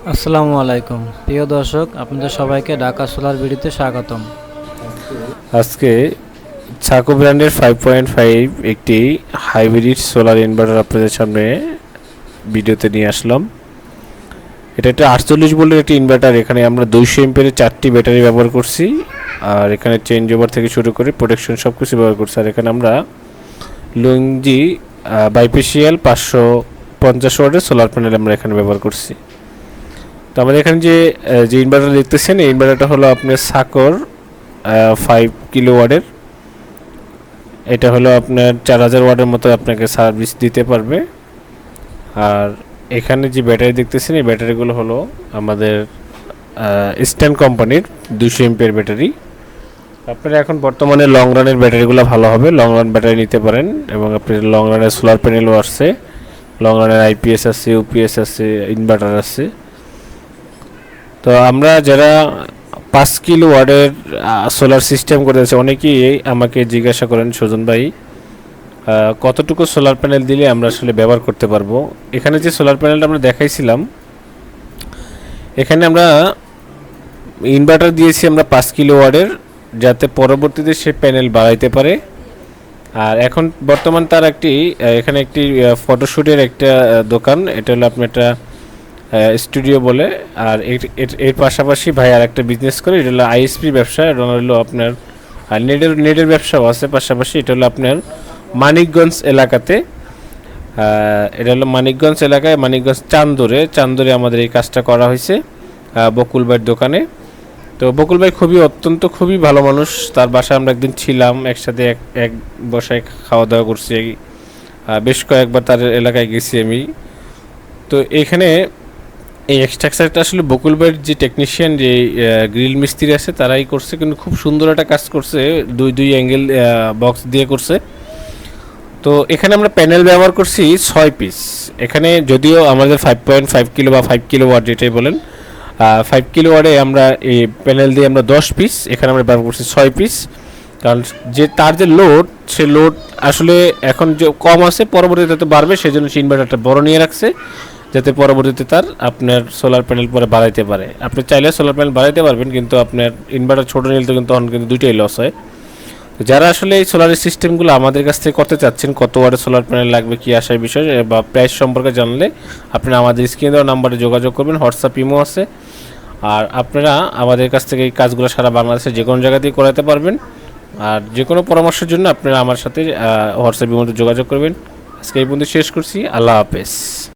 আসসালামু আলাইকুম প্রিয় দর্শক, আপনাদের সবাইকে ঢাকা সোলার ভিডিওতে স্বাগতম। আজকে ছাকো ব্র্যান্ডের 5.5 একটি হাইব্রিড সোলার ইনভার্টার আপনাদের সামনে ভিডিওতে নিয়ে আসলাম। এটা একটা 48 ভোল্টের একটি ইনভার্টার। এখানে আমরা 200 এমপিয়ারের 4টি ব্যাটারি ব্যবহার করছি, আর এখানে চেঞ্জ ওভার থেকে শুরু করে প্রোটেকশন সব কিছু ব্যবহার করছি। আর এখানে আমরা লুংজি বাইপেশিয়াল 550 ওয়াটের সোলার প্যানেল আমরা এখানে ব্যবহার করছি। তো আমাদের এখানে যে যে ইনভার্টার দেখতেছেন, এই ইনভার্টারটা হলো আপনার সাকোর 5 কিলো ওয়াটের। এটা হলো আপনার 4000 ওয়াটের মতো আপনাকে সার্ভিস দিতে পারবে। আর এখানে যে ব্যাটারি দেখতেছেন, এই ব্যাটারিগুলো হলো আমাদের ইস্টার্ন কোম্পানির 200 এমপিয়ার ব্যাটারি। আপনারা এখন বর্তমানে লং রানের ব্যাটারিগুলো ভালো হবে, লং রান ব্যাটারি নিতে পারেন। এবং আপনার লং রানের সোলার প্যানেলও আসছে, লং রানের আইপিএস আছে, ইউপিএস আছে, ইনভার্টার আছে। তো আমরা যারা 5 কিলো ওয়াটের সোলার সিস্টেম করেছে, অনেকেই আমাকে জিজ্ঞাসা করেন, সুজন ভাই কতটুকু সোলার প্যানেল দিলে আমরা আসলে ব্যবহার করতে পারবো। এখানে যে সোলার প্যানেলটা আমরা দেখাইছিলাম, এখানে আমরা ইনভার্টার দিয়েছি আমরা 5 কিলো ওয়াটের, যাতে পরবর্তীতে সে প্যানেল বাড়াইতে পারে। আর এখন বর্তমান তার একটি এখানে একটি ফটোশ্যুটের একটা দোকান, এটা হলো আপনার একটা স্টুডিও বলে। আর এর পাশাপাশি ভাই আর একটা বিজনেস করে, এটা হলো আইএসপি ব্যবসা, এটা হলো আপনার নেটের ব্যবসাও আছে পাশাপাশি। এটা হলো আপনার মানিকগঞ্জ এলাকাতে, এটা হলো মানিকগঞ্জ এলাকায়, মানিকগঞ্জ চান্দরে আমাদের এই কাজটা করা হয়েছে বকুল ভাইয়ের দোকানে। তো বকুল ভাই অত্যন্ত খুবই ভালো মানুষ। তার বাসায় আমরা একদিন ছিলাম, একসাথে এক বসায় খাওয়া দাওয়া করছি, বেশ কয়েকবার তার এলাকায় গেছি আমি। তো এখানে এই এক্সট্রাকচারটা আসলে বকুল ভাইয়ের যে টেকনিশিয়ান, যে গ্রিল মিস্ত্রি আছে, তারাই করছে, কিন্তু খুব সুন্দর একটা কাজ করছে, দুই অ্যাঙ্গেল বক্স দিয়ে করছে। তো এখানে আমরা প্যানেল ব্যবহার করছি 6 পিস। এখানে যদিও আমাদের 5.5 কিলো বা 5 কিলো ওয়াট যেটাই বলেন, 5 কিলো ওয়াটে আমরা এই প্যানেল দিয়ে আমরা 10 পিস, এখানে আমরা ব্যবহার করছি 6 পিস। কারণ যে তার যে লোড, সে লোড আসলে এখন যে কম আছে, পরবর্তীতে তো বাড়বে, সেই জন্য সে ইনভার্টারটা বড় নিয়ে রাখছে, যাতে পরবর্তীতে তার আপনার সোলার প্যানেল পরে বাড়াইতে পারে। আপনি চাইলে সোলার প্যানেল বাড়াইতে পারবেন, কিন্তু আপনার ইনভার্টার ছোটো নিলে তো কিন্তু তখন কিন্তু দুইটাই লস হয়। তো যারা আসলে এই সোলারের সিস্টেমগুলো আমাদের কাছ থেকে করতে চাচ্ছেন, কত ওয়াটের সোলার প্যানেল লাগবে, কী আসার বিষয় বা প্রাইস সম্পর্কে জানলে, আপনারা আমাদের স্ক্রিনে দেওয়া নাম্বারে যোগাযোগ করবেন, হোয়াটসঅ্যাপ ইমো আছে। আর আপনারা আমাদের কাছ থেকে এই কাজগুলো সারা বাংলাদেশে যে কোনো জায়গাতেই করাতে পারবেন। আর যে কোনো পরামর্শের জন্য আপনারা আমার সাথে হোয়াটসঅ্যাপ ইমোতে যোগাযোগ করবেন। আজকে এই পর্যন্ত শেষ করছি। আল্লাহ হাফেজ।